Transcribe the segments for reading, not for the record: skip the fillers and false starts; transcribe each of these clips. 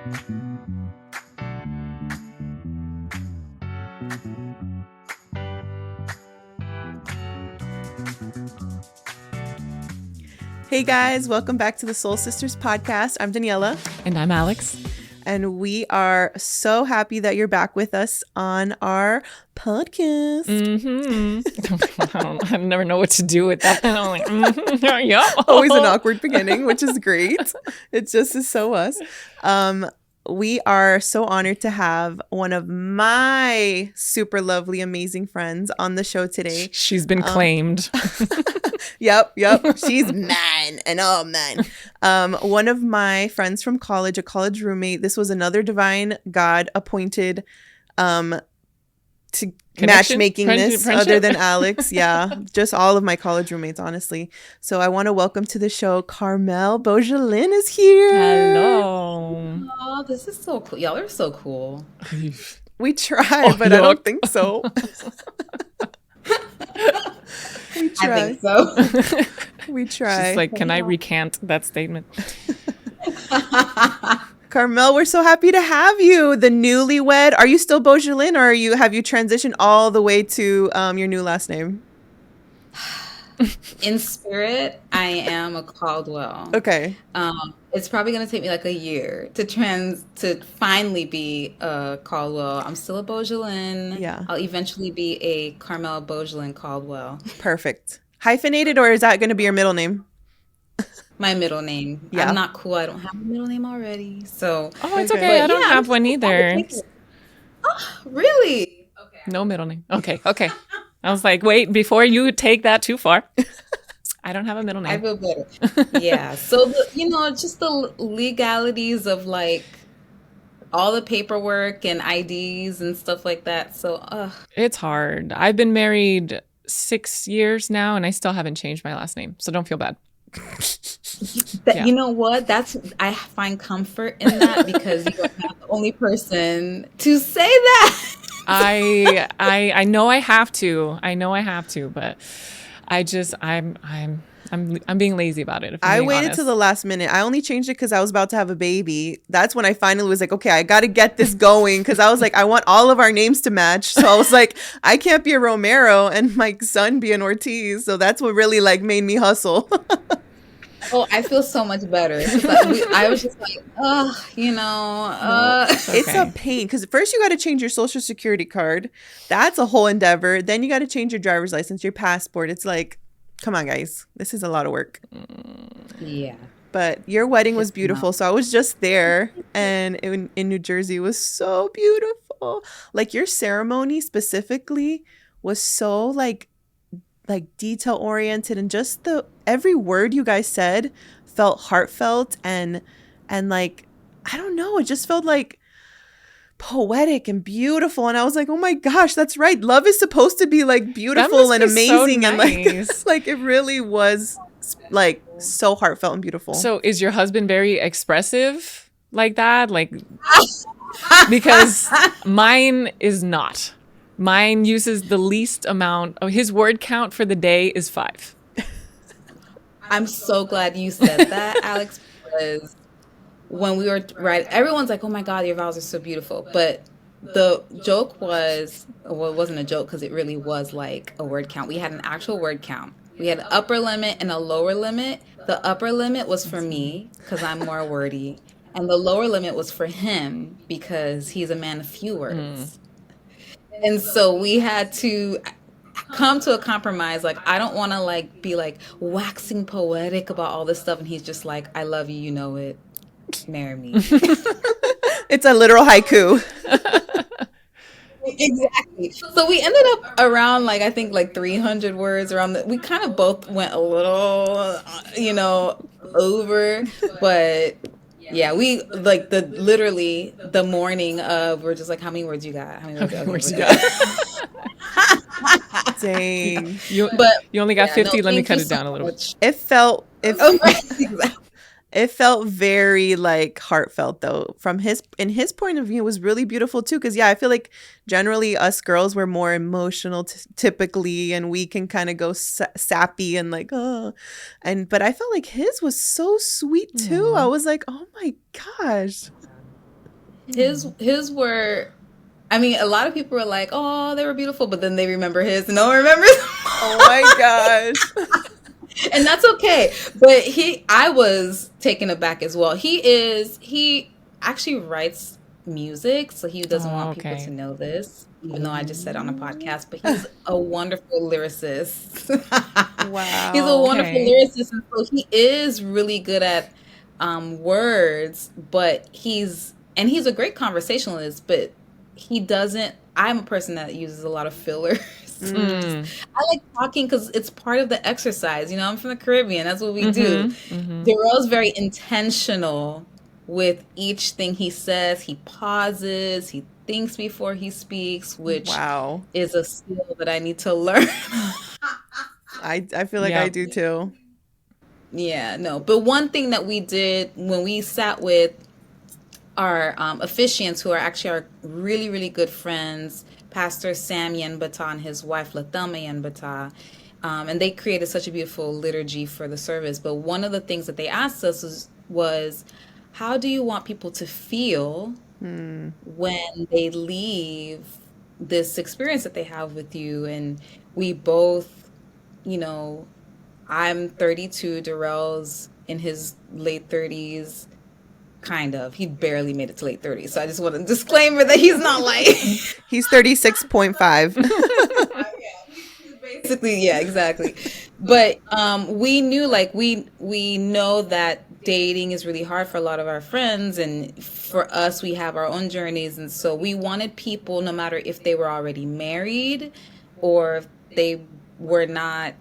Hey guys, welcome back to the Soul Sisters podcast. I'm Daniela. And I'm Alex. And we are so happy that you're back with us on our podcast. I never know what to do with that. I'm like, yeah. Always an awkward beginning, which is great. It just is so us. We are so honored to have one of my super lovely, amazing friends on the show today. She's been claimed. Yep. She's mine and all mine. One of my friends from college, a college roommate. This was another divine God appointed to matchmaking this other than Alex. Yeah, just all of my college roommates, honestly. So I want to welcome to the show Carmelle. Beaugelin is here. Hello. Oh, this is so cool. Y'all are so cool. We try, but I don't think so. We try. I think so. We try. She's like, can I recant that statement? Carmelle, we're so happy to have you. The newlywed. Are you still Beaugelin, or have you transitioned all the way to your new last name? In spirit, I am a Caldwell. Okay. It's probably gonna take me like a year to finally be a Caldwell. I'm still a Beaugelin. Yeah. I'll eventually be a Carmelle Beaugelin Caldwell. Perfect. Hyphenated, or is that going to be your middle name? My middle name. Yeah. I'm not cool. I don't have a middle name already. So. Oh, it's okay. I don't have one either. Oh, really? Okay. No middle name. Okay. I was like, wait, before you take that too far. I don't have a middle name. I feel better. Yeah. So, just the legalities of like all the paperwork and IDs and stuff like that. So, It's hard. I've been married 6 years now, and I still haven't changed my last name. So don't feel bad. Yeah. You know what? I find comfort in that because you're not the only person to say that. I know I have to. But I'm being lazy about it. I waited till the last minute. I only changed it because I was about to have a baby. That's when I finally was like, okay, I got to get this going, because I was like, I want all of our names to match. So I was like, I can't be a Romero and my son be an Ortiz. So that's what really like made me hustle. Oh, I feel so much better. I was just like, It's a pain, because first you got to change your social security card. That's a whole endeavor. Then you got to change your driver's license, your passport. It's like, come on, guys. This is a lot of work. Yeah. But your wedding was beautiful. So I was just there, and in New Jersey, it was so beautiful. Like your ceremony specifically was so like detail oriented, and just every word you guys said felt heartfelt and like, I don't know, it just felt like poetic and beautiful. And I was like, oh my gosh, that's right. Love is supposed to be like beautiful and amazing. So nice. And like it really was like so heartfelt and beautiful. So is your husband very expressive like that? Like, because mine is not. Mine uses the least amount. His word count for the day is 5. I'm so glad you said that, Alex, because when we were right, everyone's like, oh my God, your vows are so beautiful. But the joke was, well, it wasn't a joke because it really was like a word count. We had an actual word count. We had an upper limit and a lower limit. The upper limit was for me because I'm more wordy. And the lower limit was for him because he's a man of few words. And so we had to come to a compromise. Like, I don't want to like be like waxing poetic about all this stuff. And he's just like, I love you. You know it. Marry me. It's a literal haiku. Exactly. So we ended up around like, I think like 300 words around we kind of both went a little, over, but yeah, we like literally the morning of, we're just like, how many words you got? How many words you got? Dang. You only got 50. Let me cut it down a little bit. It felt Exactly. It felt very like heartfelt though. In his point of view, it was really beautiful too. Because I feel like generally us girls were more emotional typically, and we can kind of go sappy and like but I felt like his was so sweet too. I was like, oh my gosh. His were, I mean, a lot of people were like, "Oh, they were beautiful," but then they remember his, and no one remembers. Oh my gosh. And that's okay. But I was taken aback as well. He actually writes music, so he doesn't Oh, want people to okay. know this, even though I just said on a podcast. But he's a wonderful lyricist. He's a Wow. wonderful Okay. lyricist, and so he is really good at words. But he's a great conversationalist. But he doesn't. I'm a person that uses a lot of fillers. Mm. Mm. I like talking because it's part of the exercise. You know, I'm from the Caribbean. That's what we do. Mm-hmm. Mm-hmm. Darrell's very intentional with each thing he says. He pauses, he thinks before he speaks, which Wow. is a skill that I need to learn. I feel like I Yep. do too. Yeah, no. But one thing that we did when we sat with our officiants, who are actually our really, really good friends, Pastor Sam Yenbata and his wife Lathelma Yenbata. And they created such a beautiful liturgy for the service. But one of the things that they asked us was how do you want people to feel Hmm. when they leave this experience that they have with you? And we both, you know, I'm 32, Darrell's in his late 30s. Kind of. He barely made it to late 30s. So I just want a disclaimer that he's not like He's 36.5. basically, yeah, exactly. But we knew like we know that dating is really hard for a lot of our friends, and for us we have our own journeys, and so we wanted people, no matter if they were already married or if they were not,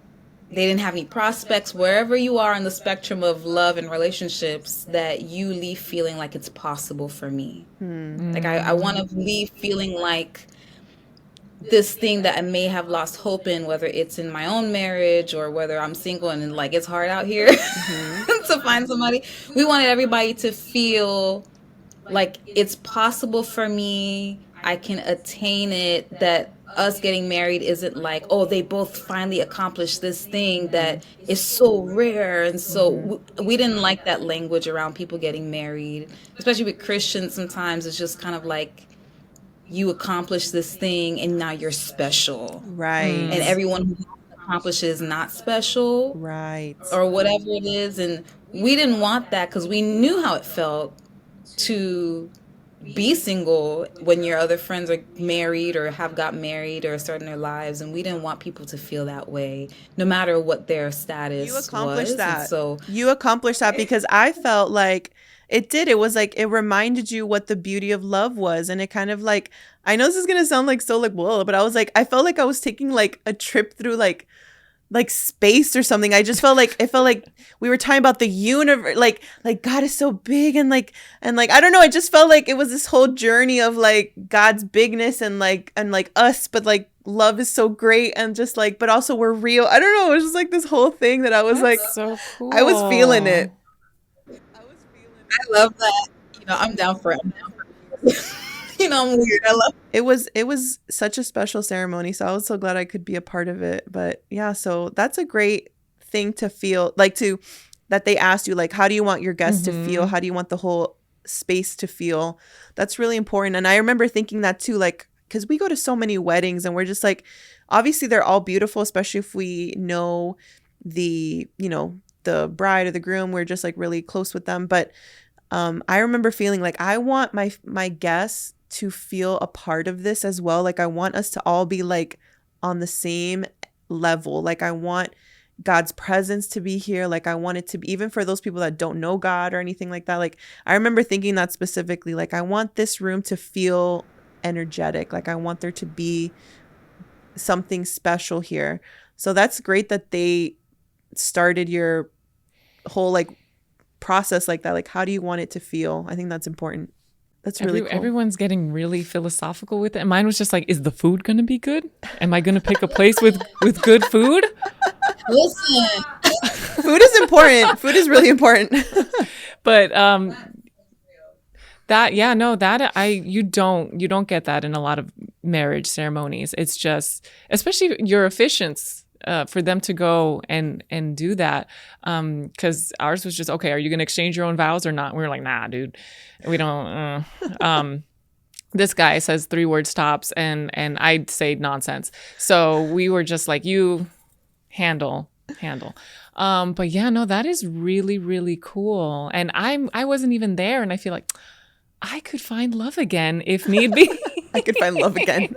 they didn't have any prospects, wherever you are on the spectrum of love and relationships, that you leave feeling like it's possible for me. Hmm. Like I want to leave feeling like this thing that I may have lost hope in, whether it's in my own marriage or whether I'm single and like it's hard out here Hmm. to find somebody. We wanted everybody to feel like it's possible for me. I can attain it. That us getting married isn't like, oh, they both finally accomplished this thing that is so rare. And so Hmm. we didn't like that language around people getting married, especially with Christians. Sometimes it's just kind of like, you accomplish this thing and now you're special. And Right. everyone who accomplishes not special Right. or whatever it is. And we didn't want that because we knew how it felt to be single when your other friends are married or have got married or starting their lives. And we didn't want people to feel that way, no matter what their You status accomplished was. And that. so, You accomplished that because I felt like it did. It was like it reminded you what the beauty of love was. And it kind of like, I know this is gonna sound like so like whoa, but I was like, I felt like I was taking like a trip through like space or something. I just felt like it felt like we were talking about the universe, like God is so big and like I don't know. It just felt like it was this whole journey of like God's bigness and like us, but like love is so great and just like, but also we're real. I don't know. It was just like this whole thing that I was That's like, so I was feeling cool. it. I love that. I'm down for it. I'm down for it. I'm weird. I love. It was such a special ceremony, so I was so glad I could be a part of it. But yeah, so that's a great thing to feel like to that they asked you like how do you want your guests to feel? Mm-hmm. How do you want the whole space to feel? That's really important. And I remember thinking that too, like because we go to so many weddings and we're just like obviously they're all beautiful, especially if we know the bride or the groom, we're just like really close with them. But I remember feeling like I want my guests to feel a part of this as well. Like I want us to all be like on the same level. Like I want God's presence to be here. Like I want it to be even for those people that don't know God or anything like that. Like I remember thinking that specifically. Like I want this room to feel energetic. Like I want there to be something special here. So that's great that they started your whole like process like that. Like how do you want it to feel? I think that's important. That's really cool. Everyone's getting really philosophical with it. And mine was just like, is the food going to be good? Am I going to pick a place with good food? Listen, Food is important. Food is really important. But that yeah, no, that you don't get that in a lot of marriage ceremonies. It's just especially your officiants for them to go and do that, because ours was just, okay, are you going to exchange your own vows or not? We were like, nah, dude, we don't. This guy says 3 words tops, and I'd say nonsense. So we were just like, you handle. But yeah, no, that is really, really cool. And I wasn't even there, and I feel like I could find love again if need be. I could find love again.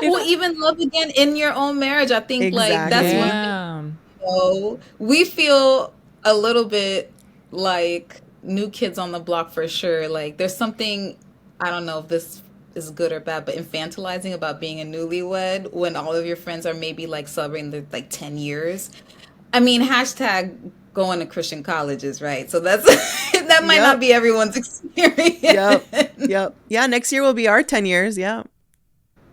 Well, even love again in your own marriage. I think like that's Exactly. one thing, Yeah. we feel a little bit like new kids on the block for sure. Like there's something, I don't know if this is good or bad, but infantilizing about being a newlywed when all of your friends are maybe like celebrating their like 10 years. I mean, hashtag going to Christian colleges, right? So that's that might not Yep. be everyone's experience. Yep. Yep. Yeah. Next year will be our 10 years. Yeah.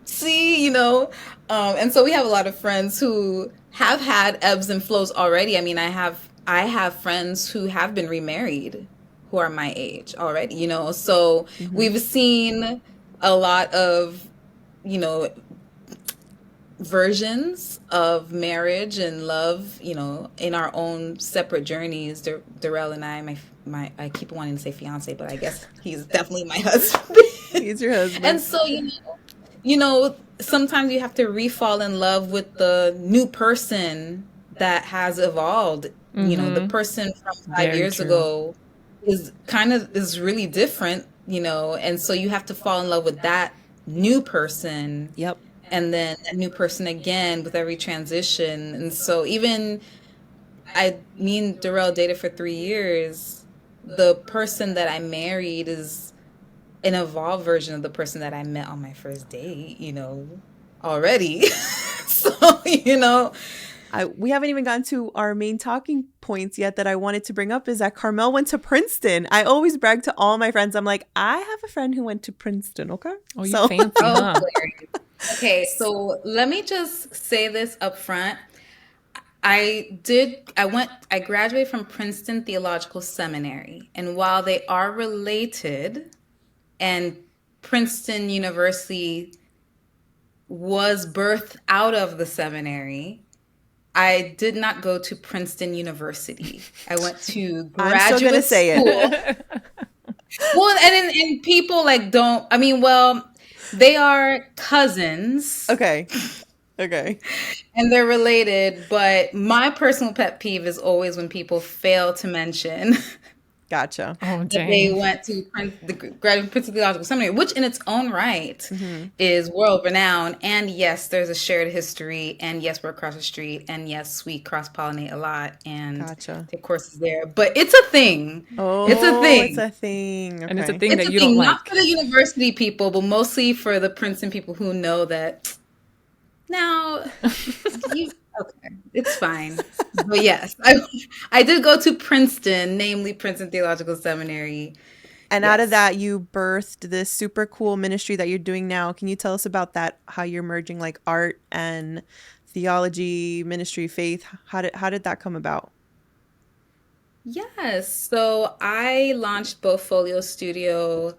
See, and so we have a lot of friends who have had ebbs and flows already. I mean, I have friends who have been remarried who are my age already, so Hmm. we've seen a lot of, you know versions of marriage and love, in our own separate journeys. Darrell and I keep wanting to say fiance, but I guess he's definitely my husband. He's your And husband. so, sometimes you have to re-fall in love with the new person that has evolved. The Mm-hmm. person from five Very years true. ago is really different, and so you have to fall in love with that new person, Yep. and then that new person again with every transition. And so even me and Darrell dated for 3 years. The person that I married is an evolved version of the person that I met on my first date, already. So, We haven't even gotten to our main talking points yet that I wanted to bring up is that Carmel went to Princeton. I always brag to all my friends. I'm like, I have a friend who went to Princeton. Okay. Oh, you So, fancy, oh, huh? hilarious. Okay, so let me just say this up front. I graduated from Princeton Theological Seminary. And while they are related, and Princeton University was birthed out of the seminary, I did not go to Princeton University. I went to I'm still going to graduate say it. school. Well, and people like don't, I mean, well, they are cousins Okay. Okay. and they're related, but my personal pet peeve is always when people fail to mention Gotcha. Oh, that they dang. went to the graduate Princeton Theological Seminary, which in its own right Hmm. is world renowned. And yes, there's a shared history. And yes, we're across the street. And yes, we cross pollinate a lot and Gotcha. take courses there. But it's a thing. It's a Oh, it's thing. a thing. And it's a Okay. thing It's that a you don't thing, not for like. the university people, but mostly for the Princeton people who know that now you okay, it's fine. But yes, I did go to Princeton, namely Princeton Theological Seminary. And out of Yes. that, you birthed this super cool ministry that you're doing now. Can you tell us about that? How you're merging like art and theology, ministry, faith? How did that come about? Yes. So I launched Bofolio Studio,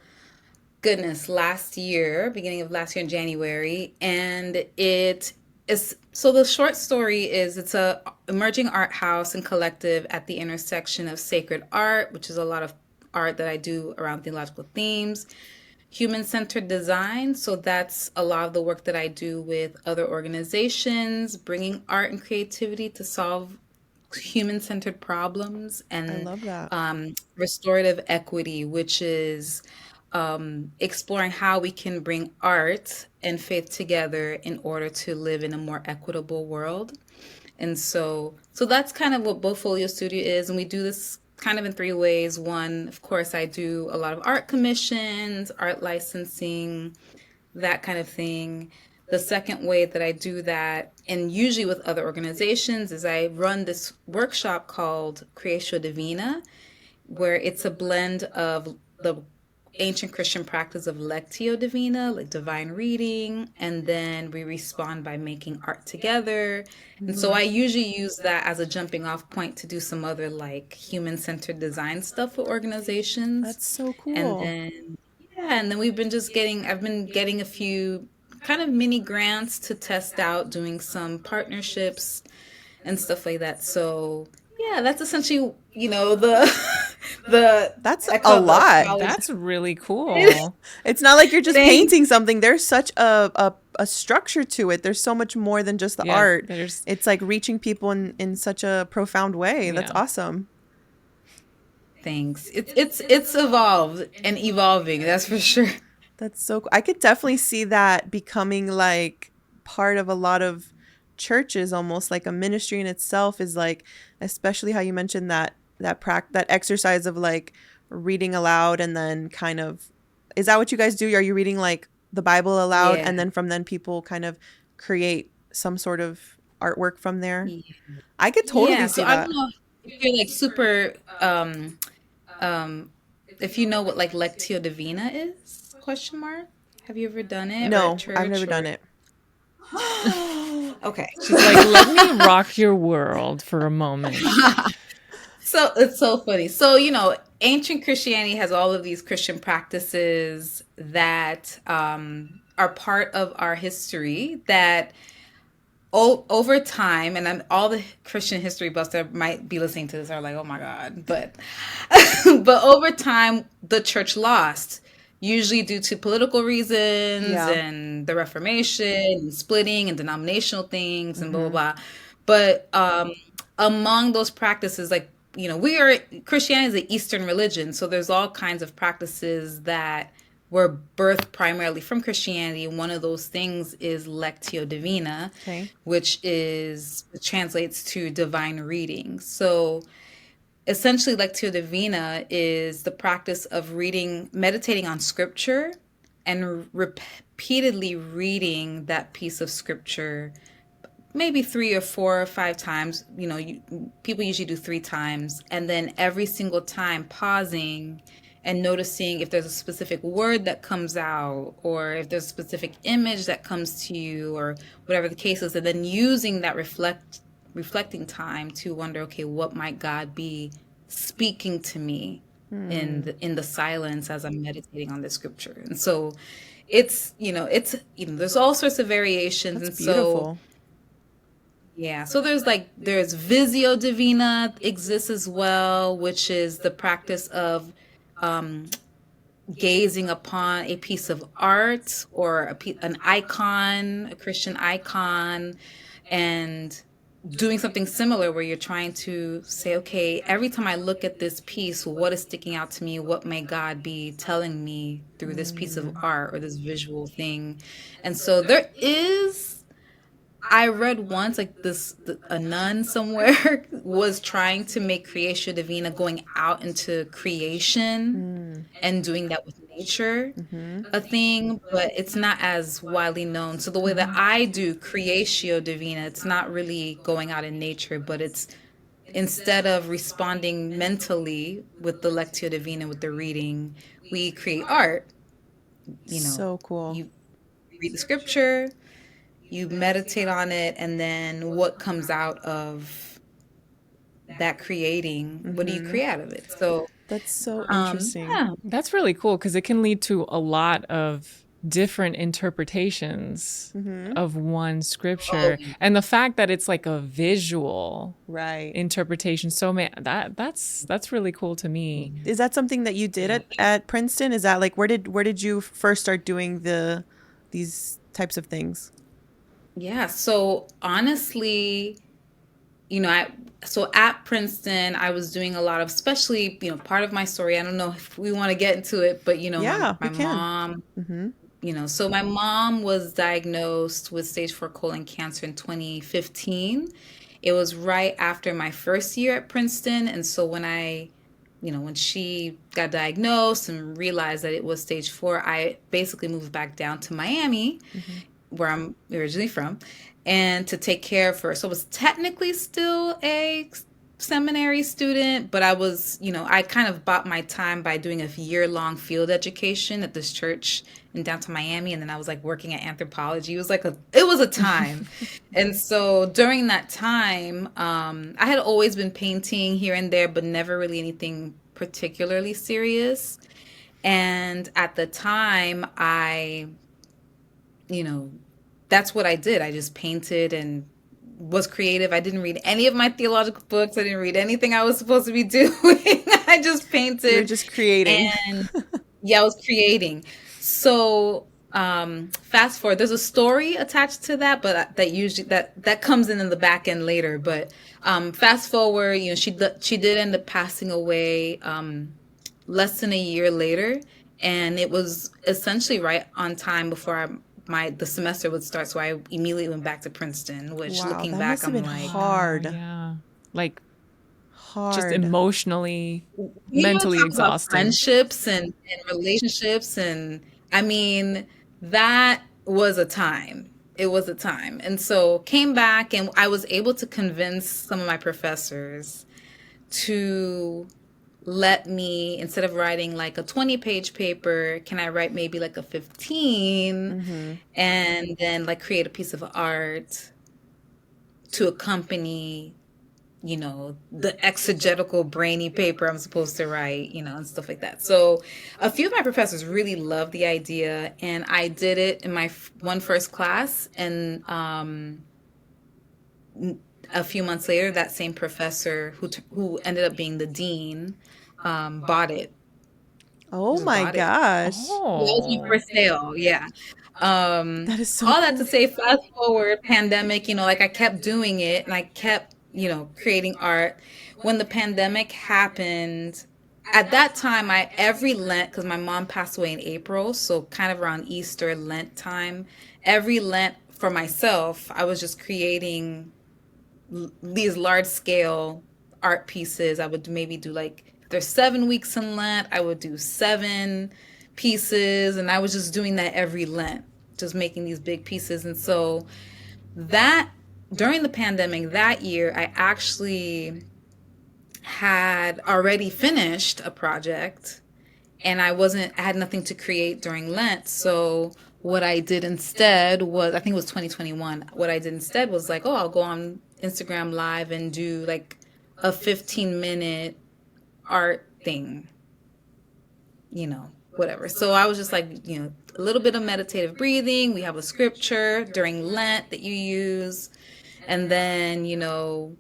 goodness, last year, beginning of last year in January. And it is, so the short story is it's a emerging art house and collective at the intersection of sacred art, which is a lot of art that I do around theological themes, human-centered design. So that's a lot of the work that I do with other organizations, bringing art and creativity to solve human-centered problems, I and love that. restorative equity, which is exploring how we can bring art and faith together in order to live in a more equitable world. And so that's kind of what Bofolio Studio is. And we do this kind of in three ways. One, of course, I do a lot of art commissions, art licensing, that kind of thing. The second way that I do that, and usually with other organizations, is I run this workshop called Creatio Divina, where it's a blend of the ancient Christian practice of Lectio Divina, like divine reading, and then we respond by making art together. And so Hmm. I usually use that as a jumping off point to do some other like human centered design stuff with organizations. That's so And cool. then, yeah, and then I've been getting a few kind of mini grants to test out doing some partnerships and stuff like that. So yeah, that's essentially, the the That's I a call it the lot. college. That's really cool. It's not like you're just Thank painting something. There's such a structure to it. There's so much more than just the Yeah, art. there's It's like reaching people in such a profound way. That's yeah. awesome. Thanks. It's evolved and evolving, that's for sure. That's so cool. I could definitely see that becoming like part of a lot of churches, almost like a ministry in itself is like, especially how you mentioned that exercise of like reading aloud and then kind of, is that what you guys do? Are you reading like the Bible aloud Yeah. and then from then people kind of create some sort of artwork from there? Yeah. I could totally Yeah. So see I don't that. know if you're like super um if you know what like Lectio Divina is? Question mark. Have you ever done it or at No, I've never church done or it. Okay. She's like, let me rock your world for a moment. So it's so funny. So, ancient Christianity has all of these Christian practices that are part of our history that over time, and all the Christian history buffs that might be listening to this are like, oh my God. But, but over time, the church lost, usually due to political reasons Yeah. and the Reformation and splitting and denominational things and blah, Mm-hmm. blah, blah. But among those practices, like, Christianity is an Eastern religion. So there's all kinds of practices that were birthed primarily from Christianity. One of those things is Lectio Divina, Okay. which translates to divine reading. So essentially, Lectio Divina is the practice of meditating on scripture and repeatedly reading that piece of scripture maybe 3 or 4 or 5 times. People usually do 3 times, and then every single time pausing and noticing if there's a specific word that comes out, or if there's a specific image that comes to you, or whatever the case is, and then using that reflecting time to wonder, okay, what might God be speaking to me in Hmm. the silence as I'm meditating on the scripture. And so there's all sorts of variations, That's and so beautiful. yeah, so there's Visio Divina exists as well, which is the practice of um, gazing upon a piece of art or an icon, a Christian icon, and doing something similar where you're trying to say, okay, every time I look at this piece, what is sticking out to me? What may God be telling me through this piece of Mm. art or this visual thing? And so there is I read once like a nun somewhere was trying to make Creatio Divina going out into creation Mm. and doing that with nature Mm-hmm. a thing, but it's not as widely known. So the way that I do Creatio Divina, it's not really going out in nature, but it's instead of responding mentally with the Lectio Divina with the reading, we create art. You know, So cool. you read the scripture, you meditate on it, and then what comes out of that creating, what do you Mm-hmm. create out of it? So That's so interesting. yeah. That's really cool because it can lead to a lot of different interpretations Mm-hmm. of one Oh, scripture. And the fact that it's like a visual Right. interpretation, that's really cool to me. Is that something that you did yeah. at Princeton? Is that like where did you first start doing these types of things? Yeah, so honestly, so at Princeton, I was doing a lot of, especially, part of my story. I don't know if we want to get into it, but my Yeah, we my can. mom, Mm-hmm. so my mom was diagnosed with stage 4 colon cancer in 2015. It was right after my first year at Princeton, and so when she got diagnosed and realized that it was stage 4, I basically moved back down to Miami, Mm-hmm. where I'm originally from, and to take care of her. So I was technically still a seminary student, but I kind of bought my time by doing a year-long field education at this church in downtown Miami, and then I was like working at anthropology. It was a time. And so during that time, I had always been painting here and there, but never really anything particularly serious. And at the time, I you know, that's what I did. I just painted and was creative. I didn't read any of my theological books. I didn't read anything I was supposed to be doing. I just You were painted just creating. and yeah, I was creating. So fast forward, there's a story attached to that, but that usually that comes in the back end later. But fast forward, you know, she did end up passing away less than a year later, and it was essentially right on time before the semester would start. So I immediately went back to Princeton, which Wow, looking that must back, have I'm been like, Wow, hard. yeah. Like just Hard. emotionally, you know, mentally talk about exhausting. friendships and relationships. And I mean, that was a time. It was a time. And so came back and I was able to convince some of my professors to let me, instead of writing like a 20-page paper, can I write maybe like a 15 Mm-hmm. and then like create a piece of art to accompany, you know, the exegetical brainy paper I'm supposed to write, you know, and stuff like that. So a few of my professors really loved the idea, and I did it in my one first class. And a few months later, that same professor who ended up being the dean bought it. He Oh just my bought it. gosh. Yeah, it was my Oh. first sale. Yeah. That is so All that to cool. say, fast forward, pandemic, you know, like I kept doing it and I kept, you know, creating art. When the pandemic happened, at that time, I every Lent, because my mom passed away in April, so kind of around Easter, Lent time, every Lent for myself, I was just creating these large scale art pieces. I would maybe do like, if there's 7 weeks in Lent, I would do 7 pieces. And I was just doing that every Lent, just making these big pieces. And so that during the pandemic that year, I actually had already finished a project and I had nothing to create during Lent. So what I did instead was, I think it was 2021. What I did instead was like, oh, I'll go on Instagram Live and do like a 15-minute art thing, you know, whatever. So I was just like, you know, a little bit of meditative breathing. We have a scripture during Lent that you use. And then, you know,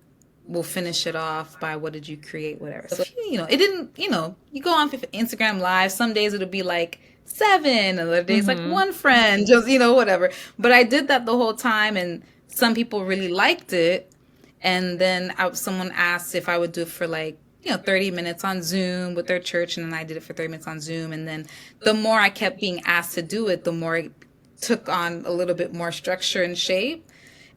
we'll finish it off by what did you create, whatever. So, you know, it didn't, you know, you go on Instagram Live. Some days it'll be like 7, other days like Mm-hmm. one friend, just, you know, whatever. But I did that the whole time, and some people really liked it. And then someone asked if I would do it for like, you know, 30 minutes on Zoom with their church. And then I did it for 30 minutes on Zoom. And then the more I kept being asked to do it, the more it took on a little bit more structure and shape.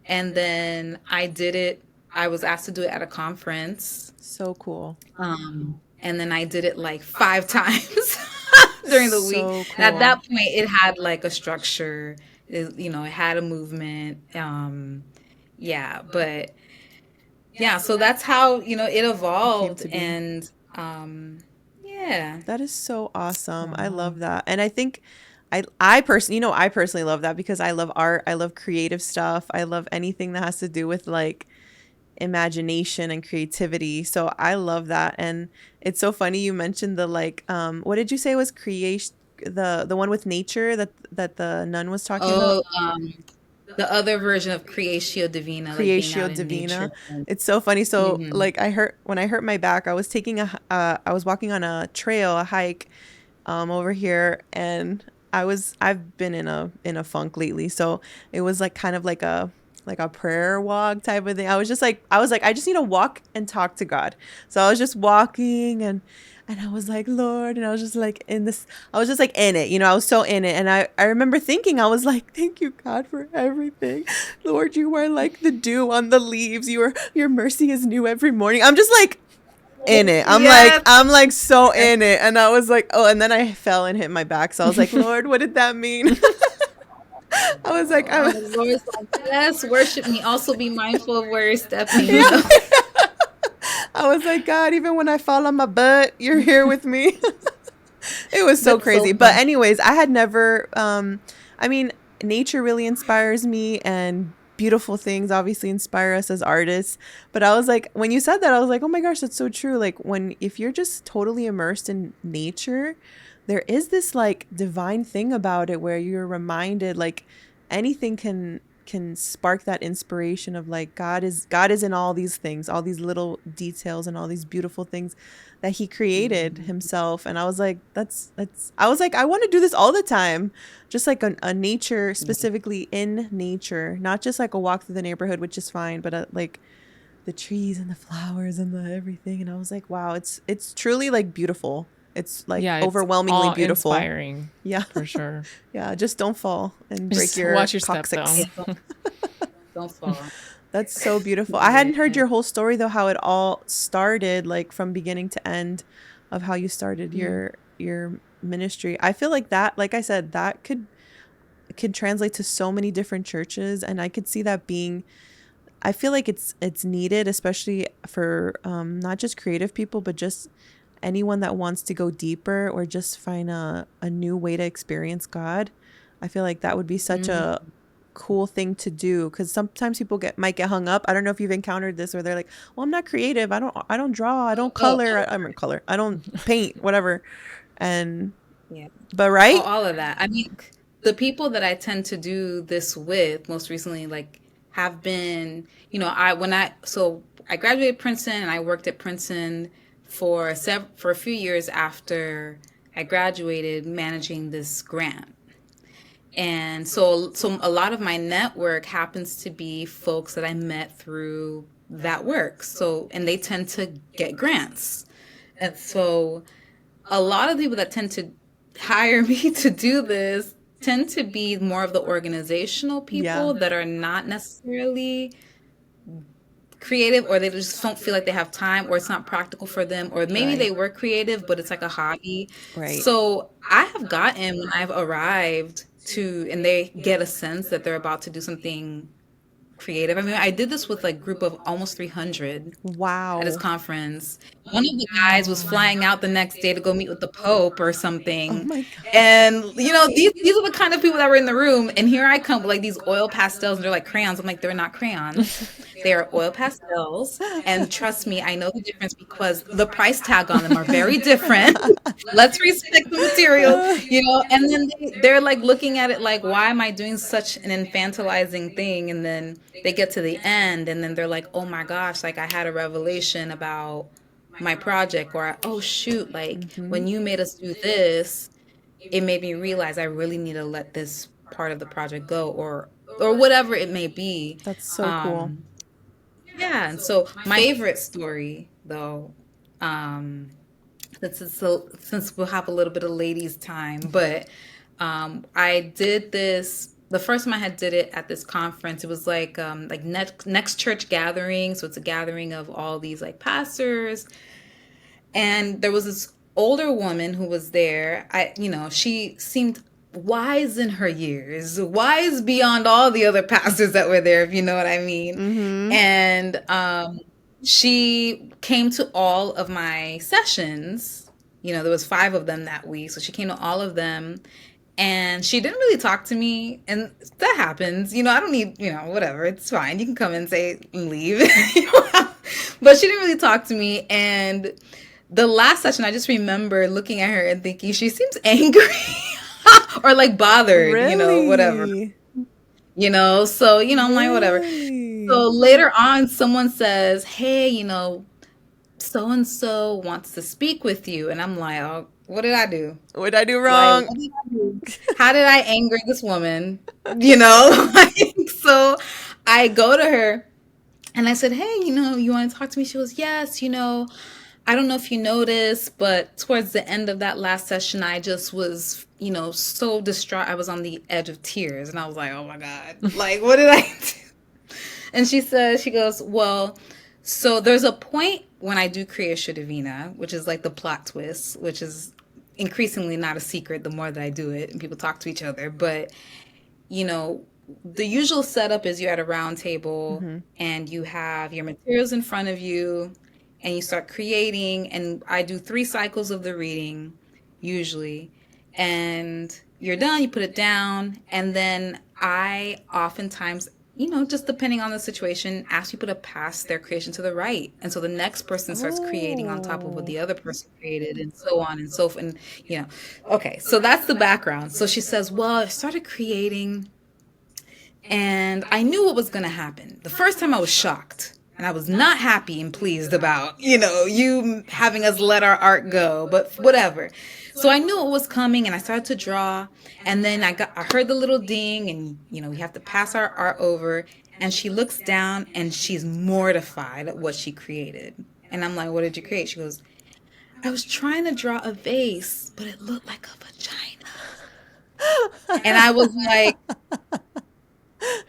And then I did it. I was asked to do it at a conference. So cool. And then I did it like 5 times during the week. So And at cool. that point, it had like a structure. You know, it had a movement. Yeah, but yeah, so that's how, you know, it It came evolved. to be. And yeah. That is so awesome. I Wow. love that. And I think I personally, you know, I personally love that because I love art. I love creative stuff. I love anything that has to do with like imagination and creativity. So I love that. And it's so funny you mentioned the like what did you say was creation, the one with nature that the nun was talking about? Oh, the other version of Creatio Divina, like being Creatio out in nature. Divina. It's so funny. So Hmm. like when I hurt my back, I was taking I was walking on a trail, a hike over here, and I've been in a funk lately. So it was like kind of like a prayer walk type of thing. I was like I just need to walk and talk to God. So I was just walking and I was like, Lord, and I was just like in this, I was just like in it, you know, I was so in it. And I remember thinking, I was like, thank you, God, for everything. Lord, you are like the dew on the leaves. Your mercy is new every morning. I'm just like in it. Yes. I'm like so in it. And I was like, oh, and then I fell and hit my back. So I was like, Lord, what did that mean? I was like, Oh, the Lord's like, yes, worship me. Also be mindful of where you're stepping, you know? yeah. I was like, God, even when I fall on my butt, you're here with me. It was so That's so crazy. But fun. anyways, I had never I mean, nature really inspires me and beautiful things obviously inspire us as artists. But I was like, when you said that, I was like, oh my gosh, that's so true. Like when if you're just totally immersed in nature, there is this like divine thing about it where you're reminded like anything can spark that inspiration of like God is in all these things, all these little details and all these beautiful things that he created himself. And I was like, that's I was like, I want to do this all the time. Just like a nature, specifically in nature, not just like a walk through the neighborhood, which is fine, but like the trees and the flowers and the everything. And I was like, wow, it's truly like beautiful. It's like Yeah, it's overwhelmingly all beautiful. inspiring Yeah. for sure. Yeah, just don't fall and break Just your watch your step though. coccyx. Yeah, don't fall. That's so beautiful. I hadn't heard Yeah. your whole story though, how it all started, like from beginning to end, of how you started your ministry. I feel like that, like I said, that could translate to so many different churches, and I could see that being. I feel like it's needed, especially for not just creative people, but just anyone that wants to go deeper or just find a new way to experience God. I feel like that would be such a cool thing to do, because sometimes people might get hung up. I don't know if you've encountered this, where they're like, well, I'm not creative, I don't draw, I don't Oh, color, I mean color, I don't paint, whatever. And yeah. but Oh, right. all of that. I mean, the people that I tend to do this with most recently, like, have been, I graduated Princeton and I worked at Princeton for a few years after I graduated, managing this grant. And so a lot of my network happens to be folks that I met through that work. So, and they tend to get grants. And so a lot of people that tend to hire me to do this tend to be more of the organizational Yeah. people that are not necessarily creative, or they just don't feel like they have time, or it's not practical for them, or maybe Right. they were creative but it's like a hobby. Right. So I have gotten, when I've arrived to, and they get a sense that they're about to do something creative. I mean, I did this with like a group of almost 300 at his Wow. conference. One of the guys was flying out the next day to go meet with the Pope or Oh something. my god. And these are the kind of people that were in the room. And here I come with like these oil pastels, and they're like crayons. I'm like, they're not crayons. They are oil pastels. And trust me, I know the difference because the price tag on them are very different. Let's respect the material. And then they're like looking at it like, why am I doing such an infantilizing thing? And then they get to the end, and then they're like, oh my gosh, like I had a revelation about my project, or oh shoot, like Mm-hmm. when you made us do this, it made me realize I really need to let this part of the project go, or whatever it may be. That's so cool. um yeah. And so my favorite story though, um since we'll have a little bit of ladies time, but I did this the first time I had did it at this conference. It was like next church gathering, so it's a gathering of all these like pastors. And there was this older woman who was there. She seemed wise in her years, wise beyond all the other pastors that were there, if you know what I mean. Mm-hmm. And she came to all of my sessions. There was 5 of them that week, so she came to all of them. And she didn't really talk to me, and that happens. I don't need, whatever. It's fine. You can come and say and leave. But she didn't really talk to me. And the last session, I just remember looking at her and thinking, she seems angry or like bothered, whatever. Really? So, I'm like, whatever. Really? So later on, someone says, hey, so and so wants to speak with you. And I'm like, oh, what did I do? What did I do Like, wrong? what did I do? How did I anger this woman? So I go to her and I said, hey, you want to talk to me? She goes, yes, I don't know if you noticed, but towards the end of that last session, I just was, so distraught. I was on the edge of tears, and I was like, oh my God, like, what did I do? And she goes, well, so there's a point when I do Creatio Divina, which is like the plot twist, which is increasingly not a secret the more that I do it and people talk to each other. But, the usual setup is you're at a round table Mm-hmm. and you have your materials in front of you and you start creating. And I do 3 cycles of the reading usually. And you're done, you put it down. And then I oftentimes, just depending on the situation, ask people to pass their creation to the right. And so the next person starts creating on top of what Oh. the other person created, and so on and so forth. And, okay, so that's the background. So she says, well, I started creating, And I knew what was going to happen. The first time I was shocked. And I was not happy and pleased about, you having us let our art go, but whatever. So I knew it was coming and I started to draw. And then I heard the little ding and, we have to pass our art over. And she looks down and she's mortified at what she created. And I'm like, what did you create? She goes, I was trying to draw a vase, but it looked like a vagina. And I was like,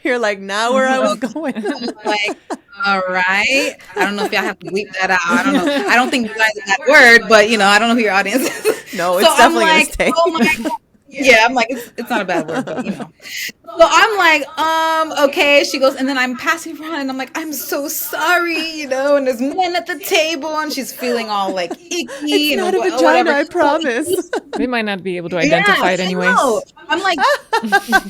you're like, now where I was going. like, all right. I don't know if y'all have to bleep that out. I don't know. I don't think vagina is that word, but I don't know who your audience is. No, it's definitely going to stay. Oh my God. Yeah, I'm like, it's not a bad word, but So I'm like, okay. She goes, and then I'm passing around and I'm like, I'm so sorry, and there's men at the table and she's feeling all like icky. It's not a vagina, I promise. They might not be able to identify it anyways. I'm like,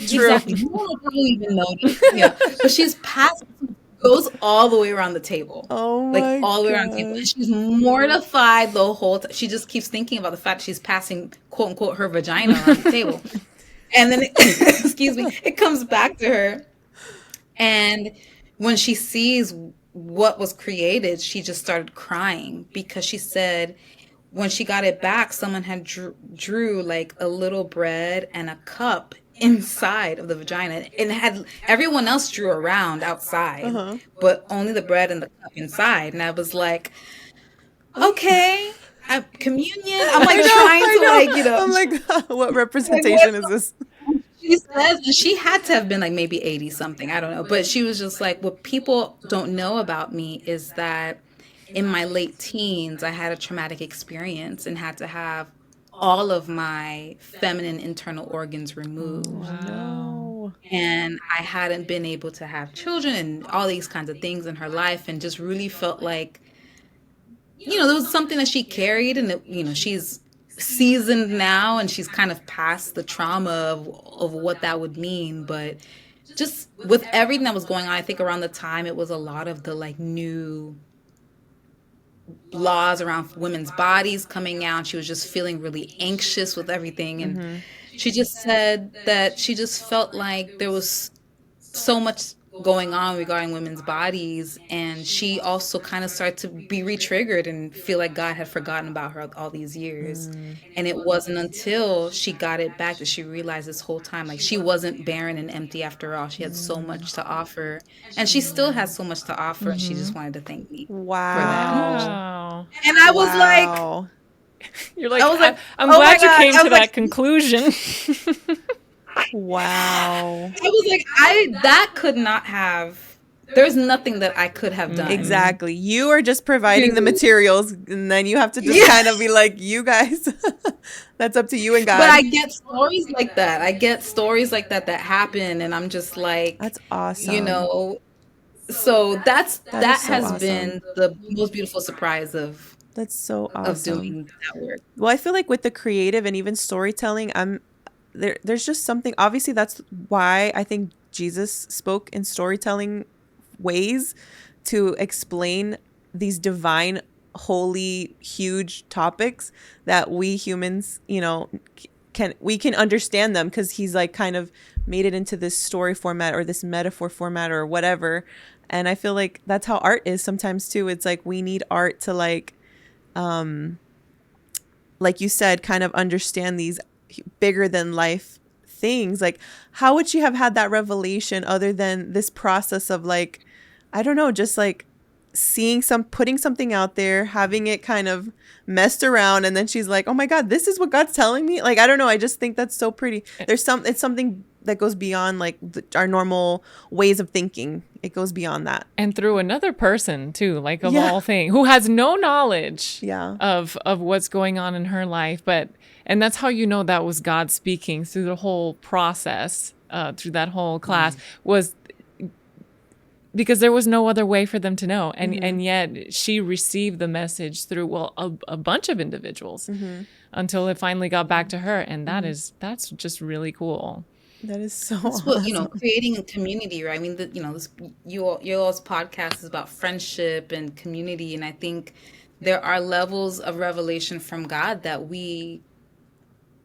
true. Exactly. You don't even notice. Yeah. But she's passing, goes all the way around the table. Oh my Like all the way around the table. And she's mortified the whole time. She just keeps thinking about the fact she's passing, quote unquote, her vagina around the table. And then, excuse me, it comes back to her. And when she sees what was created, she just started crying because she said when she got it back, someone had drew like a little bread and a cup inside of the vagina, and had everyone else drew around outside, but only the bread and the cup inside. And I was like, okay, communion. I'm like trying to I'm like, what representation is this? She says she had to have been like maybe 80 something. I don't know. But she was just like, what people don't know about me is that in my late teens, I had a traumatic experience and had to have all of my feminine internal organs removed. No. And I hadn't been able to have children and all these kinds of things in her life, and just really felt like, there was something that she carried, and she's seasoned now and she's kind of past the trauma of what that would mean. But just with everything that was going on, I think around the time it was a lot of the like new laws around women's bodies coming out. She was just feeling really anxious with everything. And she just said that she just felt like there was so much going on regarding women's bodies, and she also kind of started to be re-triggered and feel like God had forgotten about her all these years. And it wasn't until she got it back that she realized this whole time like she wasn't barren and empty after all. She had so much to offer, and she still has so much to offer, and she just wanted to thank me for that. Wow. And I was like, you're like, I was like, I'm oh glad my you God. came I to was that like, conclusion. Wow. I was like, that could not have, there's nothing that I could have done. Exactly. You are just providing the materials, and then you have to just kind of be like, you guys, that's up to you and God. But I get stories like that. That happen, and I'm just like, that's awesome. So that so has awesome. been the most beautiful surprise of That's so awesome. of doing that work. Well, I feel like with the creative and even storytelling, there's just something, obviously that's why I think Jesus spoke in storytelling ways to explain these divine, holy, huge topics that we humans, we can understand them because he's like kind of made it into this story format or this metaphor format or whatever. And I feel like that's how art is sometimes too. It's like we need art to like you said, kind of understand these bigger than life things. Like, how would she have had that revelation other than this process of like, I don't know, just like putting something out there, having it kind of messed around, and then she's like, oh my God, this is what God's telling me. Like, I don't know, I just think that's so pretty. It's something that goes beyond like our normal ways of thinking. It goes beyond that, and through another person too, like of all things, who has no knowledge of what's going on in her life. And that's how you know that was God speaking through the whole process, through that whole class, was because there was no other way for them to know. And yet she received the message through, a bunch of individuals until it finally got back to her. And that's just really cool. That is so That's awesome. what, creating a community, right? I mean, this, your all's podcast is about friendship and community. And I think there are levels of revelation from God that we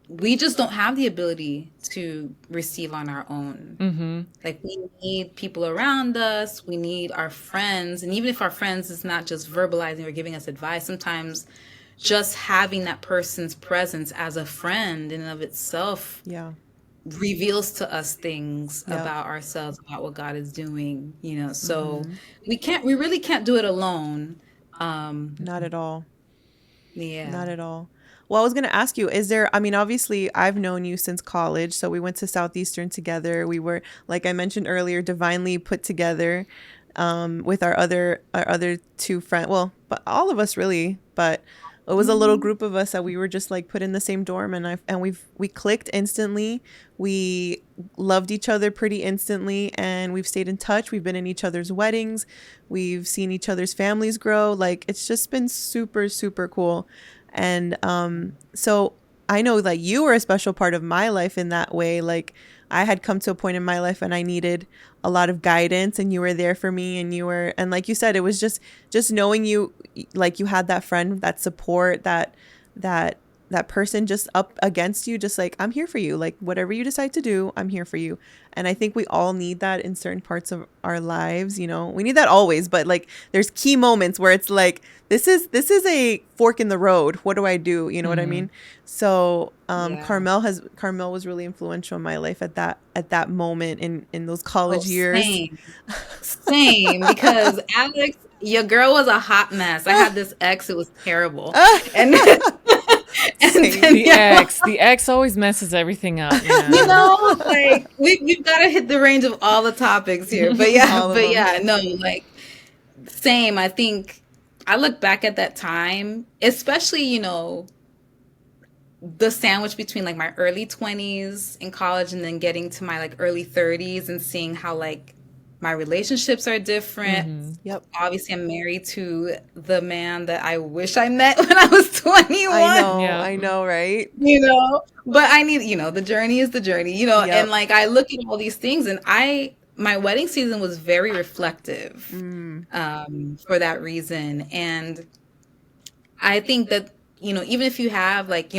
we just don't have the ability to receive on our own. Mm-hmm. Like we need people around us, we need our friends, and even if our friends is not just verbalizing or giving us advice, sometimes just having that person's presence as a friend in and of itself Yeah. reveals to us things Yep. about ourselves, about what God is doing, you know. So Mm-hmm. we really can't do it alone. Not at all. Yeah. Not at all. Well, I was going to ask you, is there, I mean, obviously, I've known you since college. So we went to Southeastern together. We were, like I mentioned earlier, divinely put together with our other two friends. Well, but all of us really, but it was a little Mhm. group of us that we were just like put in the same dorm, and we clicked instantly. We loved each other pretty instantly, and we've stayed in touch. We've been in each other's weddings. We've seen each other's families grow. Like it's just been super super cool. And so I know that you were a special part of my life in that way. Like I had come to a point in my life and I needed a lot of guidance, and you were there for me, and you were, and like you said, it was just knowing you, like you had that friend, that support, that that person just up against you, just like, I'm here for you, like whatever you decide to do, I'm here for you. And I think we all need that in certain parts of our lives. We need that always, but like there's key moments where it's like, this is a fork in the road, what do I do, you know what I Mm-hmm. mean? So Yeah. Carmelle was really influential in my life at that moment in those Oh, college years. same. Same, because Alex, your girl was a hot mess. I had this ex, it was terrible. And and Same. then The yeah, ex. The ex always messes everything up, you man. know, like we've got to hit the range of all the topics here. All of But them. yeah, no, like same. I think I look back at that time, especially, the sandwich between like my early 20s in college and then getting to my like early 30s and seeing how like my relationships are different. Mm-hmm. Yep. Obviously, I'm married to the man that I wish I met when I was I 21, know, Yeah. I know, right? but I need, the journey is the journey, and Yep. like I look at all these things and my wedding season was very reflective Mm. for that reason. And I think that, even if you have like,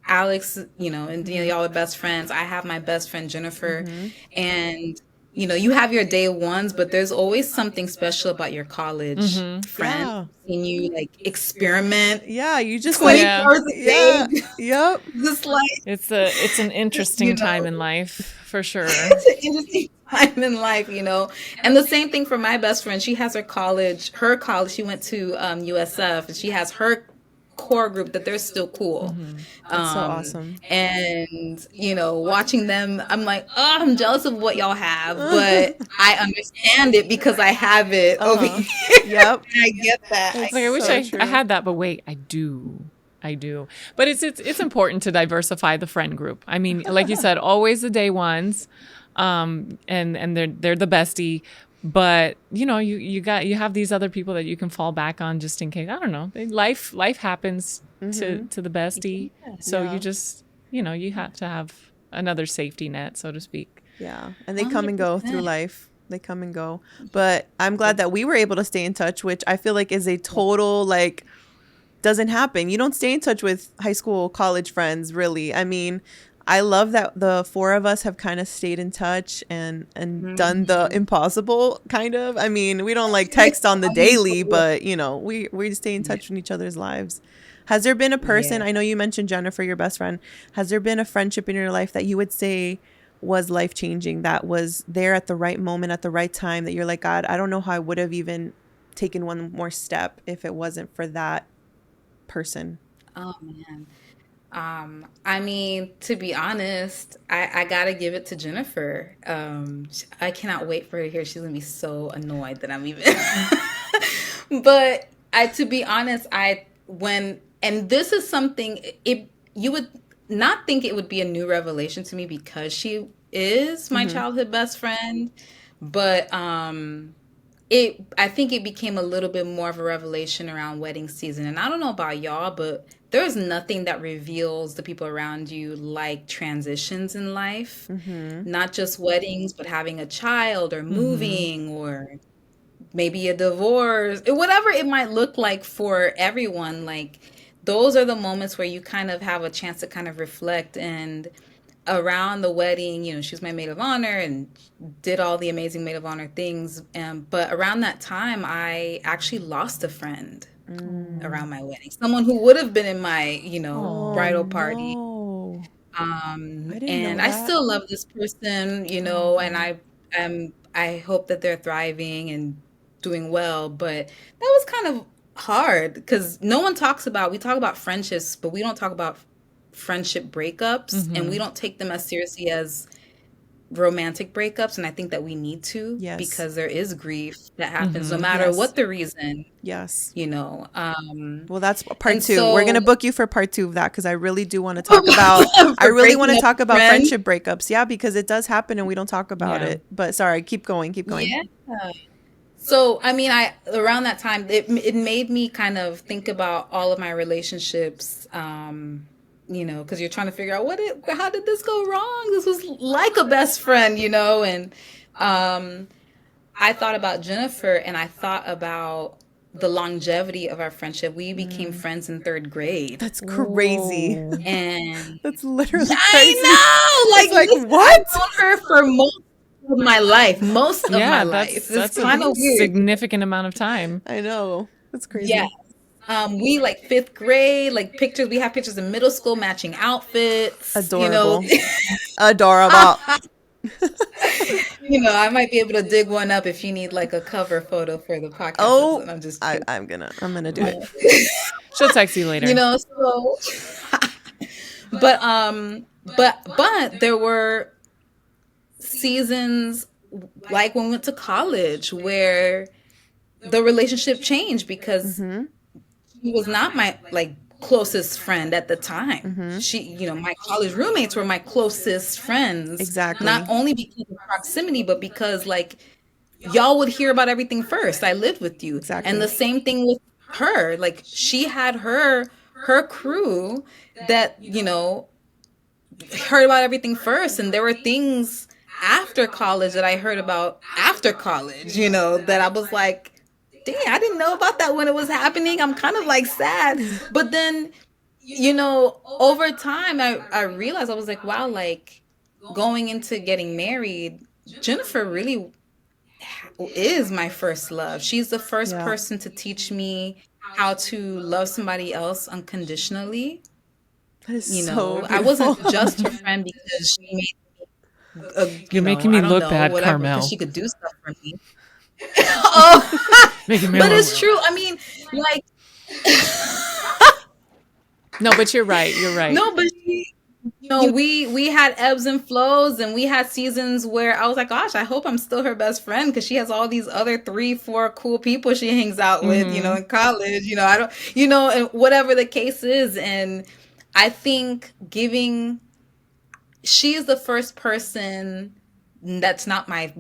Alex, and Mm-hmm. y'all are best friends. I have my best friend Jennifer, Mm-hmm. and you have your day ones, but there's always something special about your college Mm-hmm. friends. Yeah. And you like experiment Yeah, you just like, 24 Yeah. hours a day, yeah. Yep. just like, It's an you interesting time know, in life for sure. it's an interesting time in life. And the same thing for my best friend. She has her college. She went to USF, and she has her core group that they're still cool. Mm-hmm. That's so awesome. And watching them, I'm like, oh, I'm jealous of what y'all have, but I understand it because I have it over Uh-huh. here. Yep. And I get that. It's It's like I wish so I true. had that, but wait, I do. I do. But it's important to diversify the friend group. I mean, like you said, always the day ones. And they're the bestie. But you have these other people that you can fall back on just in case. I don't know. Life happens Mm-hmm. to the bestie. So you Yeah. just you have to have another safety net, so to speak. Yeah. And they come and go through 100%. life. They come and go. But I'm glad that we were able to stay in touch, which I feel like is a total like doesn't happen. You don't stay in touch with high school, college friends, really. I mean, I love that the four of us have kind of stayed in touch and done the Mhm. impossible, kind of. I mean, we don't like text on the daily, but we stay in Yeah. touch in each other's lives. Has there been a person, Yeah. I know you mentioned Jennifer, your best friend. Has there been a friendship in your life that you would say was life changing, that was there at the right moment, at the right time, that you're like, God, I don't know how I would have even taken one more step if it wasn't for that person? Oh man. I mean, to be honest, I gotta give it to Jennifer. I cannot wait for her to hear. She's gonna be so annoyed that I'm even. But to be honest, and this is something, you would not think it would be a new revelation to me because she is my Mm-hmm. childhood best friend, but I think it became a little bit more of a revelation around wedding season. And I don't know about y'all, but there's nothing that reveals the people around you like transitions in life. Mm-hmm. Not just weddings, but having a child or Mm-hmm. moving or maybe a divorce, whatever it might look like for everyone. Like those are the moments where you kind of have a chance to kind of reflect. And around the wedding, she was my maid of honor and did all the amazing maid of honor things. But around that time, I actually lost a friend Mm. around my wedding. Someone who would have been in my, Oh bridal party. no. I didn't And know I that. still love this person, and Oh. I hope that they're thriving and doing well. But that was kind of hard because no one talks about, we talk about friendships, but we don't talk about friendship breakups, and we Mm-hmm. don't take them as seriously as romantic breakups. And I think that we need to, Yes. because there is grief that happens no Mm-hmm. matter Yes. what the reason, Yes. you know. Well, that's part And two. We're so gonna book you for part two of that because I really do want to talk about. I for really want to breaking up talk a about friend, friendship breakups. Yeah, because it does happen and we don't talk about Yeah. it. But sorry, keep going. Keep going. yeah. So, I mean, I around that time, it made me kind of think about all of my relationships, because you're trying to figure out how did this go wrong? This was like a best friend, and um, I thought about Jennifer, and I thought about the longevity of our friendship. We became Mm, friends in third grade, that's crazy. Whoa. and That's literally crazy. I know, It's like like this, I've what? known her for most of my Yeah, life. It's that's a kind of weird. significant amount of time. I know. That's Yeah. crazy. We like fifth grade, like pictures. We have pictures in middle school, matching outfits. Adorable. Adorable. I might be able to dig one up if you need like a cover photo for the podcast Oh, episode. I'm just kidding. I'm gonna do it. She'll text you later. So, but there were seasons like when we went to college where the relationship changed because Mm-hmm. she was not my like closest friend at the time. Mm-hmm. My college roommates were my closest friends, not Exactly. only because of proximity, but because like y'all would hear about everything first. I lived with you. And the Exactly. same thing with her. Like she had her crew that, heard about everything first. And there were things after college that I heard about after college, that I was like, dang, I didn't know about that when it was happening. I'm kind of like sad. But then, over time I realized, I was like, wow, like going into getting married, Jennifer really is my first love. She's the first Yeah. person to teach me how to love somebody else unconditionally. That is so I beautiful. wasn't just her friend because she made, You're making me I don't look know, bad, whatever, because Carmel. she could do stuff for me. Oh, Making me but look. it's true. I mean, like, No, but you're right. You're right. no, but we had ebbs and flows, and we had seasons where I was like, gosh, I hope I'm still her best friend because she has all these other 3, 4 cool people she hangs out with, Mm-hmm. in college. I don't, and whatever the case is. And I think she is the first person that's not my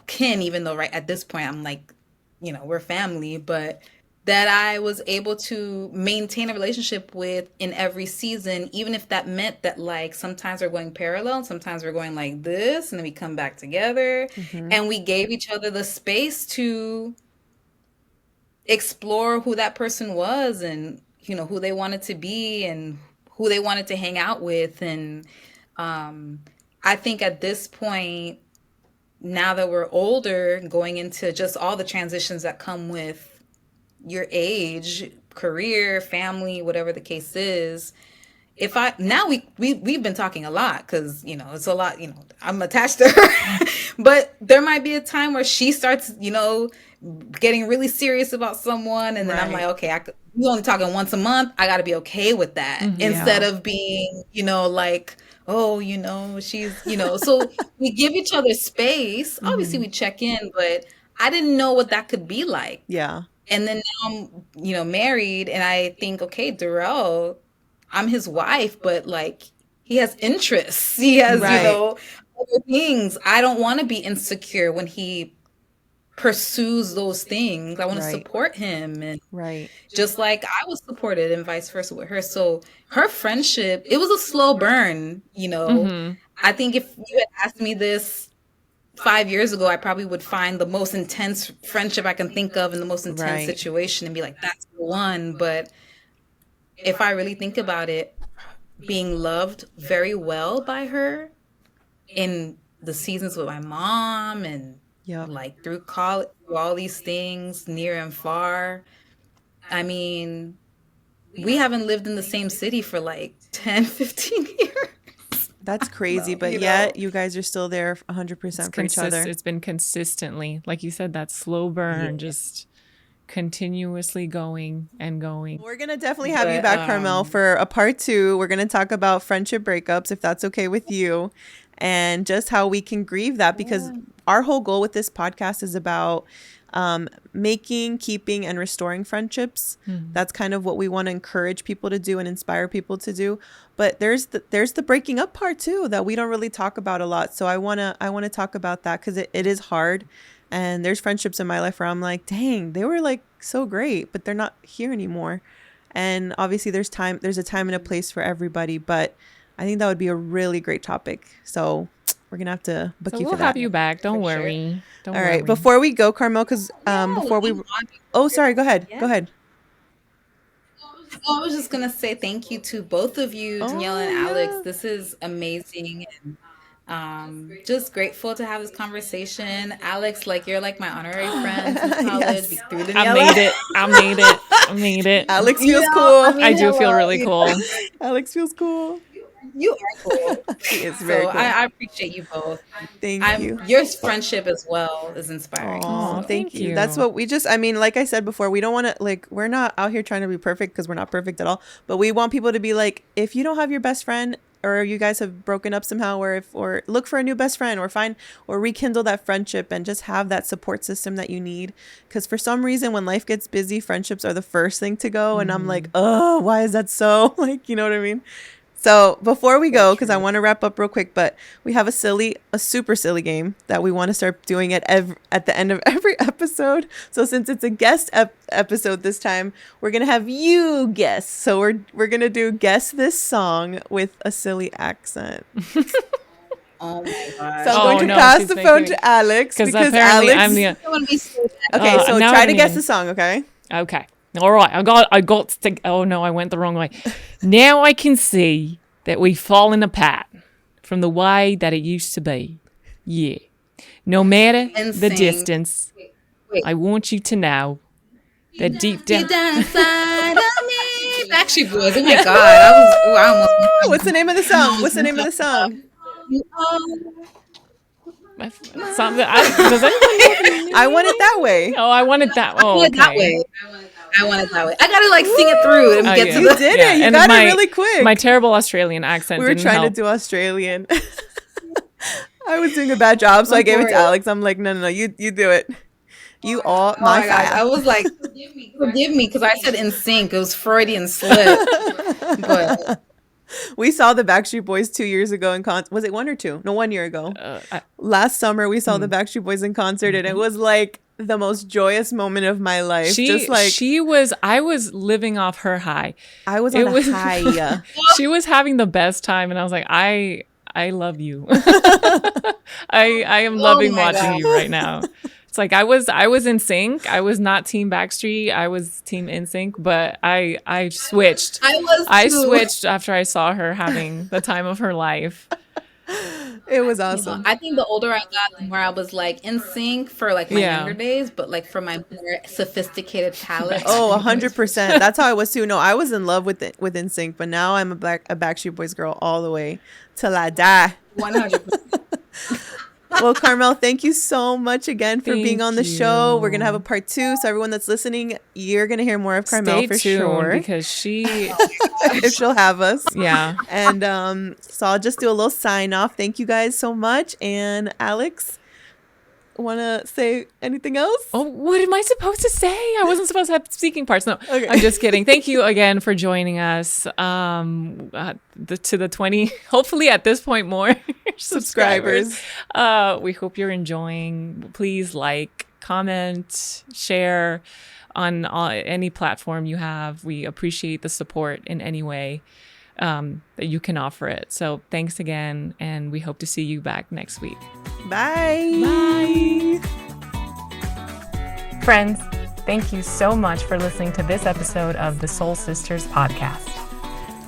kin, even though right at this point I'm like, we're family, but that I was able to maintain a relationship with in every season, even if that meant that like sometimes we're going parallel, sometimes we're going like this, and then we come back together. Mm-hmm. And we gave each other the space to explore who that person was, and who they wanted to be, and who they wanted to hang out with. And I think at this point, now that we're older, going into just all the transitions that come with your age, career, family, whatever the case is. If I now we've been talking a lot because it's a lot. I'm attached to her, but there might be a time where she starts getting really serious about someone, and then I'm like, Right. okay, we only talking once a month. I got to be okay with that Mm-hmm. instead Yeah. of being like, oh, she's So we give each other space. Obviously, Mm-hmm. we check in, but I didn't know what that could be like. Yeah. And then now I'm, married, and I think, okay, Darrell, I'm his wife, but like he has interests. He has, Right. other things. I don't want to be insecure when he pursues those things. I want to Right. support him, and Right. just like I was supported, and vice versa with her. So her friendship, it was a slow burn. Mm-hmm. I think if you had asked me this 5 years ago, I probably would find the most intense friendship I can think of in the most intense Right. situation and be like, that's the one. But if I really think about it, being loved very well by her in the seasons with my mom and Yep. like through college, through all these things near and far. I mean, we haven't lived in the same city for like 10, 15 years. That's crazy, No, but you yet know. you guys are still there 100% for each other. It's been consistently, like you said, that slow burn, Yeah. just continuously going and going. We're going to definitely have you But back, Carmel, for a part 2. We're going to talk about friendship breakups, if that's okay with you, and just how we can grieve that, because our whole goal with this podcast is about making, keeping, and restoring friendships. That's kind of what we want to encourage people to do and inspire people to do. But there's the breaking up part too that we don't really talk about a lot. So I want to talk about that, because it is hard. And there's friendships in my life where I'm like, dang, they were like so great, but they're not here anymore. And obviously there's a time and a place for everybody, but I think that would be a really great topic. So we're going to have to book So you we'll for that. have you back. Don't For sure. worry. Don't All worry. right. Before we go, Carmel, because Yeah, before we, let me know. oh, sorry, go ahead. Yeah. Go ahead. Oh, I was just gonna say thank you to both of you, Danielle and Oh, Alex. yeah. This is amazing, and just grateful to have this conversation. Alex, like you're like my honorary friend since college. Yes. Through I Daniela. made it. I made it. I made it. Alex You feels know, cool. I mean, I do feel hello, really you cool. know, Alex feels cool. you are cool. He is very So cool. I appreciate you both. Thank you. Your friendship as well is inspiring. Oh, So thank thank you. That's you. what we just, I mean, like I said before, we don't want to, like, we're not out here trying to be perfect, because we're not perfect at all. But we want people to be like, if you don't have your best friend, or you guys have broken up somehow, or look for a new best friend, or find or rekindle that friendship, and just have that support system that you need. Because for some reason, when life gets busy, friendships are the first thing to go. And I'm like, oh, why is that so? Like, you know what I mean? So before we go, because I want to wrap up real quick, but we have a super silly game that we want to start doing at the end of every episode. So since it's a guest episode this time, we're gonna have you guess. So we're gonna do guess this song with a silly accent. oh my So gosh. I'm Oh, going to no, pass she's the phone making- to Alex, Because because apparently Alex. I'm the. I want to be so Okay, so now I try to don't guess even- the song. Okay. Okay. All right. I got to. Oh no, I went the wrong way. Now I can see that we've fallen apart from the way that it used to be. Yeah. No matter And the sing. distance, Wait. I want you to know that deep down. Deep down inside of me. Backstreet Boys. Oh my god. I almost. What's the name of the song? What's the name of the song? Something. Does anyone? I want it that way. Oh, I wanted that. I Oh, want it that okay. way. I want it that way. I gotta like sing it through and Oh, get yeah. to You the. did it. You and got it really quick. My terrible Australian accent. We were didn't trying help. to do Australian. I was doing a bad job, so I gave it to Alex. I'm like, no, you do it. You all Oh my god! I fire. was like, forgive me because I said in sync. It was Freudian slip. But We saw the Backstreet Boys 2 years ago in concert. Was it 1 or 2? No, 1 year ago. Last summer, we saw the Backstreet Boys in concert, and it was like the most joyous moment of my life. I was living off her high. I was on a high. She was having the best time, and I was like, I love you. I am loving my watching God. you right now. It's like I was in sync. I was not Team Backstreet. I was Team In Sync, but I switched. I too. switched after I saw her having the time of her life. It was awesome. I think the older I got, the more I was like in sync for like my Yeah. younger days, but like for my more sophisticated palate. Oh, 100%. That's how I was too. No, I was in love with NSYNC, but now I'm a Backstreet Boys girl all the way till I die. 100%. Well, Carmel, thank you so much again for being Thank on the show. We're going to have a you. part 2. So everyone that's listening, you're going to hear more of Carmel Stay for tuned sure. because she, If she'll have us. yeah. And so I'll just do a little sign off. Thank you guys so much. And Alex, want to say anything else? Oh, what am I supposed to say? I wasn't supposed to have speaking parts. No, Okay. I'm just kidding. Thank you again for joining us. To the 20, hopefully at this point more subscribers. We hope you're enjoying. Please like, comment, share on any platform you have. We appreciate the support in any way that you can offer it. So thanks again, and we hope to see you back next week. Bye. Bye. Friends, Thank you so much for listening to this episode of the Soul Sisters podcast.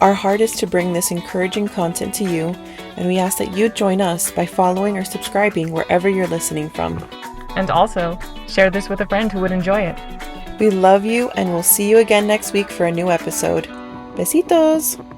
Our heart is to bring this encouraging content to you, and we ask that you join us by following or subscribing wherever you're listening from. And also, share this with a friend who would enjoy it. We love you, and we'll see you again next week for a new episode. Besitos!